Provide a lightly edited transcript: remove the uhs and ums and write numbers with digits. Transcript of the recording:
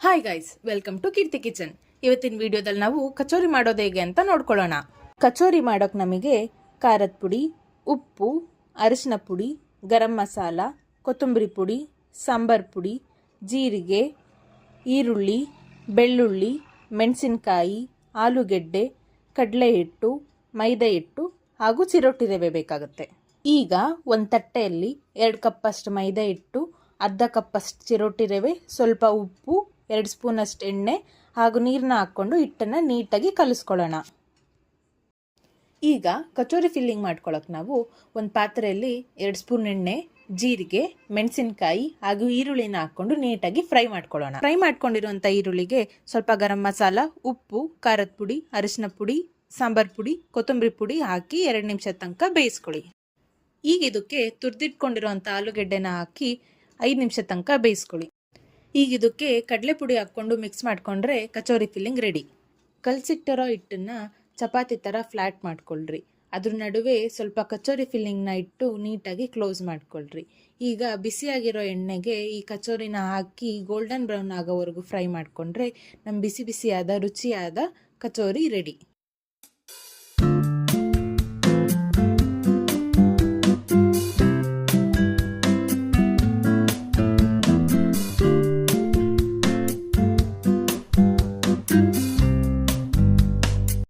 Hi guys, welcome to Keerthi kitchen. ಇವತ್ತಿನ ವಿಡಿಯೋದಲ್ಲಿ ನಾವು ಕಚೋರಿ ಮಾಡೋದು ಹೇಗೆ ಅಂತ ನೋಡ್ಕೊಳ್ಳೋಣ. ಕಚೋರಿ ಮಾಡೋಕೆ ನಮಗೆ ಖಾರದ ಪುಡಿ, ಉಪ್ಪು, ಅರಿಶಿನ ಪುಡಿ, ಗರಂ ಮಸಾಲ, ಕೊತ್ತಂಬರಿ ಪುಡಿ, ಸಾಂಬಾರ್ ಪುಡಿ, ಜೀರಿಗೆ, ಈರುಳ್ಳಿ, ಬೆಳ್ಳುಳ್ಳಿ, ಮೆಣಸಿನಕಾಯಿ, ಆಲೂಗೆಡ್ಡೆ, ಕಡಲೆ ಹಿಟ್ಟು, ಮೈದಾ ಹಿಟ್ಟು ಹಾಗೂ ಚಿರೋಟಿ ರವೆ ಬೇಕಾಗುತ್ತೆ. ಈಗ ಒಂದು ತಟ್ಟೆಯಲ್ಲಿ 2 ಕಪ್ಪಷ್ಟು ಮೈದಾ ಹಿಟ್ಟು, ಅರ್ಧ ಕಪ್ಪಷ್ಟು ಚಿರೋಟಿ ರವೆ, ಸ್ವಲ್ಪ ಉಪ್ಪು, 2 ಸ್ಪೂನಷ್ಟು ಎಣ್ಣೆ ಹಾಗೂ ನೀರನ್ನ ಹಾಕ್ಕೊಂಡು ಹಿಟ್ಟನ್ನು ನೀಟಾಗಿ ಕಲಿಸ್ಕೊಳ್ಳೋಣ. ಈಗ ಕಚೋರಿ ಫಿಲ್ಲಿಂಗ್ ಮಾಡ್ಕೊಳ್ಳೋಕೆ ನಾವು ಒಂದು ಪಾತ್ರೆಯಲ್ಲಿ 2 ಸ್ಪೂನ್ ಎಣ್ಣೆ, ಜೀರಿಗೆ, ಮೆಣಸಿನಕಾಯಿ ಹಾಗೂ ಈರುಳ್ಳಿನ ಹಾಕ್ಕೊಂಡು ನೀಟಾಗಿ ಫ್ರೈ ಮಾಡ್ಕೊಳ್ಳೋಣ. ಫ್ರೈ ಮಾಡ್ಕೊಂಡಿರುವಂಥ ಈರುಳ್ಳಿಗೆ ಸ್ವಲ್ಪ ಗರಂ ಮಸಾಲ, ಉಪ್ಪು, ಖಾರದ ಪುಡಿ, ಅರಿಶಿನ ಪುಡಿ, ಸಾಂಬಾರ್ ಪುಡಿ, ಕೊತ್ತಂಬರಿ ಪುಡಿ ಹಾಕಿ 2 ನಿಮಿಷ ತನಕ ಬೇಯಿಸ್ಕೊಳ್ಳಿ. ಈಗ ಇದಕ್ಕೆ ತುರಿದಿಟ್ಕೊಂಡಿರುವಂಥ ಆಲೂಗೆಡ್ಡೆನ ಹಾಕಿ 5 ನಿಮಿಷ ತನಕ ಬೇಯಿಸ್ಕೊಳ್ಳಿ. ಈಗ ಇದಕ್ಕೆ ಕಡಲೆ ಪುಡಿ ಹಾಕ್ಕೊಂಡು ಮಿಕ್ಸ್ ಮಾಡಿಕೊಂಡ್ರೆ ಕಚೋರಿ ಫಿಲ್ಲಿಂಗ್ ರೆಡಿ. ಕಲಸಿಟ್ಟಿರೋ ಹಿಟ್ಟನ್ನು ಚಪಾತಿ ಥರ ಫ್ಲ್ಯಾಟ್ ಮಾಡ್ಕೊಳ್ರಿ. ಅದ್ರ ನಡುವೆ ಸ್ವಲ್ಪ ಕಚೋರಿ ಫಿಲ್ಲಿಂಗ್ನ ಇಟ್ಟು ನೀಟಾಗಿ ಕ್ಲೋಸ್ ಮಾಡ್ಕೊಳ್ರಿ. ಈಗ ಬಿಸಿಯಾಗಿರೋ ಎಣ್ಣೆಗೆ ಈ ಕಚೋರಿನ ಹಾಕಿ ಗೋಲ್ಡನ್ ಬ್ರೌನ್ ಆಗೋವರೆಗೂ ಫ್ರೈ ಮಾಡಿಕೊಂಡ್ರೆ ನಮ್ಮ ಬಿಸಿ ಬಿಸಿಯಾದ ರುಚಿಯಾದ ಕಚೋರಿ ರೆಡಿ.